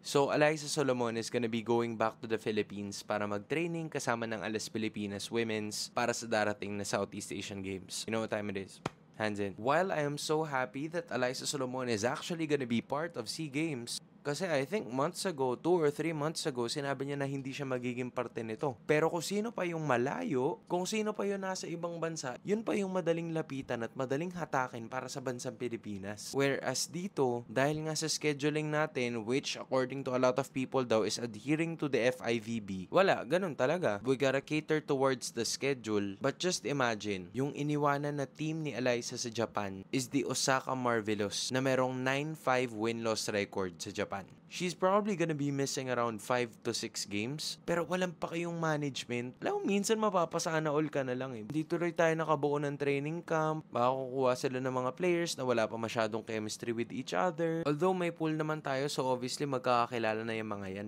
So, Alyssa Solomon is gonna be going back to the Philippines para mag-training kasama ng Alas Pilipinas Women's para sa darating na Southeast Asian Games. You know what time it is? Hands in. While I am so happy that Alyssa Solomon is actually gonna be part of SEA Games, kasi I think months ago, 2 or 3 months ago, sinabi niya na hindi siya magiging parte nito. Pero kung sino pa yung malayo, kung sino pa yung nasa ibang bansa, yun pa yung madaling lapitan at madaling hatakin para sa bansang Pilipinas. Whereas dito, dahil nga sa scheduling natin, which according to a lot of people daw is adhering to the FIVB, wala, ganun talaga. We gotta cater towards the schedule. But just imagine, yung iniwanan na team ni Alyssa sa Japan is the Osaka Marvelous na merong 9-5 win-loss record sa Japan. She's probably gonna be missing around 5 to 6 games. Pero walang pa kayong management. Alam mo, minsan mapapasana all ka na lang eh. Dito rin tayo nakabuo ng training camp. Makakukuha sila ng mga players na wala pa masyadong chemistry with each other. Although may pool naman tayo, so obviously magkakakilala na yung mga yan.